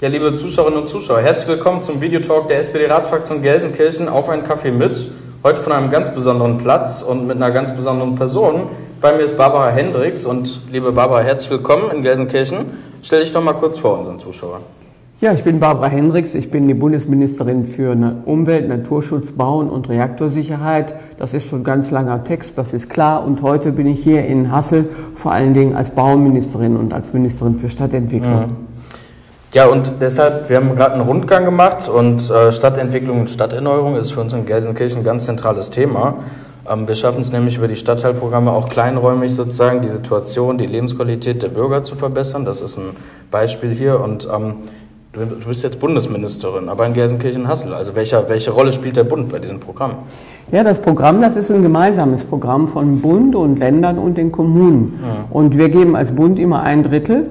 Ja, liebe Zuschauerinnen und Zuschauer, herzlich willkommen zum Videotalk der SPD-Ratsfraktion Gelsenkirchen auf einen Kaffee mit. Heute von einem ganz besonderen Platz und mit einer ganz besonderen Person. Bei mir ist Barbara Hendricks und liebe Barbara, herzlich willkommen in Gelsenkirchen. Stell dich doch mal kurz vor unseren Zuschauern. Ja, ich bin Barbara Hendricks, ich bin die Bundesministerin für Umwelt, Naturschutz, Bauen und Reaktorsicherheit. Das ist schon ein ganz langer Text, das ist klar. Und heute bin ich hier in Hassel, vor allen Dingen als Bauministerin und als Ministerin für Stadtentwicklung. Ja, und deshalb, wir haben gerade einen Rundgang gemacht und Stadtentwicklung und Stadterneuerung ist für uns in Gelsenkirchen ein ganz zentrales Thema. Wir schaffen es nämlich über die Stadtteilprogramme auch kleinräumig sozusagen die Situation, die Lebensqualität der Bürger zu verbessern. Das ist ein Beispiel hier und du bist jetzt Bundesministerin, aber in Gelsenkirchen-Hassel. Also welche Rolle spielt der Bund bei diesem Programm? Ja, das Programm, das ist ein gemeinsames Programm von Bund und Ländern und den Kommunen. Und wir geben als Bund immer 1/3.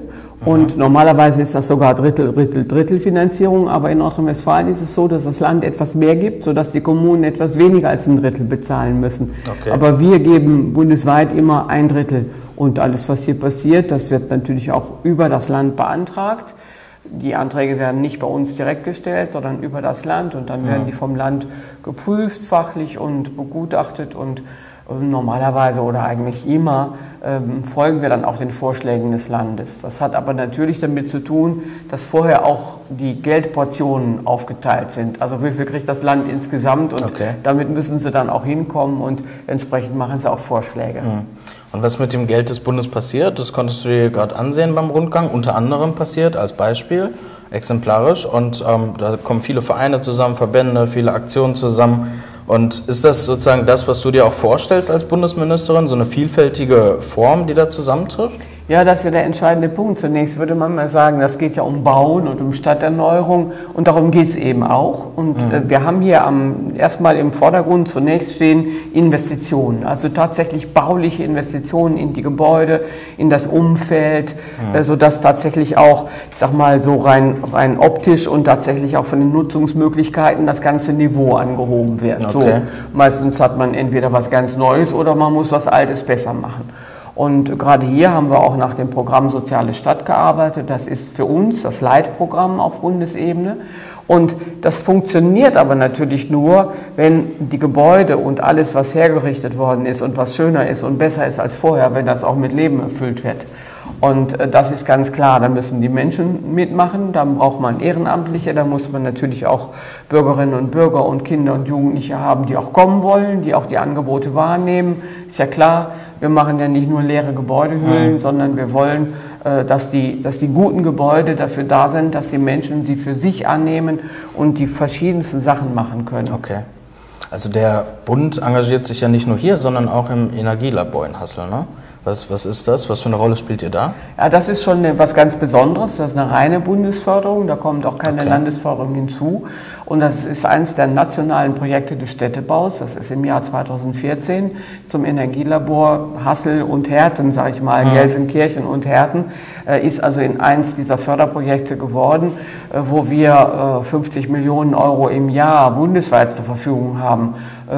Und normalerweise ist das sogar Drittel Finanzierung, aber in Nordrhein-Westfalen ist es so, dass das Land etwas mehr gibt, sodass die Kommunen etwas weniger als 1/3 bezahlen müssen. Okay. Aber wir geben bundesweit immer 1/3. Und alles, was hier passiert, das wird natürlich auch über das Land beantragt. Die Anträge werden nicht bei uns direkt gestellt, sondern über das Land und dann werden die vom Land geprüft, fachlich und begutachtet und normalerweise oder eigentlich immer folgen wir dann auch den Vorschlägen des Landes. Das hat aber natürlich damit zu tun, dass vorher auch die Geldportionen aufgeteilt sind. Also wie viel kriegt das Land insgesamt und damit müssen sie dann auch hinkommen und entsprechend machen sie auch Vorschläge. Und was mit dem Geld des Bundes passiert, das konntest du dir gerade ansehen beim Rundgang, unter anderem passiert als Beispiel, exemplarisch. Und da kommen viele Vereine zusammen, Verbände, viele Aktionen zusammen. Und ist das sozusagen das, was du dir auch vorstellst als Bundesministerin, so eine vielfältige Form, die da zusammentrifft? Ja, das ist ja der entscheidende Punkt. Zunächst würde man mal sagen, das geht ja um Bauen und um Stadterneuerung und darum geht es eben auch. Und wir haben hier erstmal im Vordergrund zunächst stehen Investitionen, also tatsächlich bauliche Investitionen in die Gebäude, in das Umfeld, sodass tatsächlich auch, ich sag mal, so rein optisch und tatsächlich auch von den Nutzungsmöglichkeiten das ganze Niveau angehoben wird. Okay. So, meistens hat man entweder was ganz Neues oder man muss was Altes besser machen. Und gerade hier haben wir auch nach dem Programm Soziale Stadt gearbeitet. Das ist für uns das Leitprogramm auf Bundesebene. Und das funktioniert aber natürlich nur, wenn die Gebäude und alles, was hergerichtet worden ist und was schöner ist und besser ist als vorher, wenn das auch mit Leben erfüllt wird. Und das ist ganz klar, da müssen die Menschen mitmachen, da braucht man Ehrenamtliche, da muss man natürlich auch Bürgerinnen und Bürger und Kinder und Jugendliche haben, die auch kommen wollen, die auch die Angebote wahrnehmen. Ist ja klar, wir machen ja nicht nur leere Gebäudehüllen, sondern wir wollen, dass die guten Gebäude dafür da sind, dass die Menschen sie für sich annehmen und die verschiedensten Sachen machen können. Okay. Also der Bund engagiert sich ja nicht nur hier, sondern auch im Energielabor in Hassel, ne? Was ist das? Was für eine Rolle spielt ihr da? Ja, das ist schon was ganz Besonderes. Das ist eine reine Bundesförderung. Da kommt auch keine Landesförderung hinzu. Und das ist eines der nationalen Projekte des Städtebaus. Das ist im Jahr 2014 zum Energielabor Hassel und Herten, sage ich mal, Gelsenkirchen und Herten, ist also in eins dieser Förderprojekte geworden, wo wir 50 Millionen Euro im Jahr bundesweit zur Verfügung haben.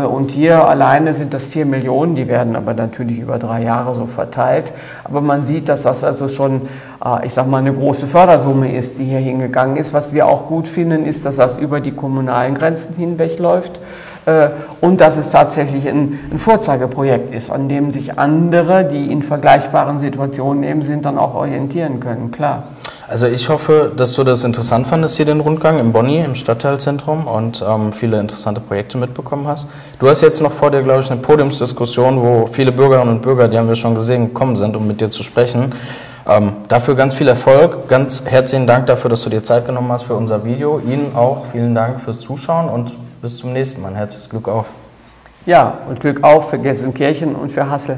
Und hier alleine sind das 4 Millionen, die werden aber natürlich über 3 Jahre so verteilt. Aber man sieht, dass das also schon, ich sag mal, eine große Fördersumme ist, die hier hingegangen ist. Was wir auch gut finden, ist, dass das über die kommunalen Grenzen hinwegläuft und dass es tatsächlich ein Vorzeigeprojekt ist, an dem sich andere, die in vergleichbaren Situationen eben sind, dann auch orientieren können, klar. Also ich hoffe, dass du das interessant fandest hier, den Rundgang im Bonny, im Stadtteilzentrum und viele interessante Projekte mitbekommen hast. Du hast jetzt noch vor dir, glaube ich, eine Podiumsdiskussion, wo viele Bürgerinnen und Bürger, die haben wir schon gesehen, gekommen sind, um mit dir zu sprechen. Dafür ganz viel Erfolg, ganz herzlichen Dank dafür, dass du dir Zeit genommen hast für unser Video. Ihnen auch vielen Dank fürs Zuschauen und bis zum nächsten Mal. Herzliches Glück auf. Ja, und Glück auf für Gelsenkirchen und für Hassel.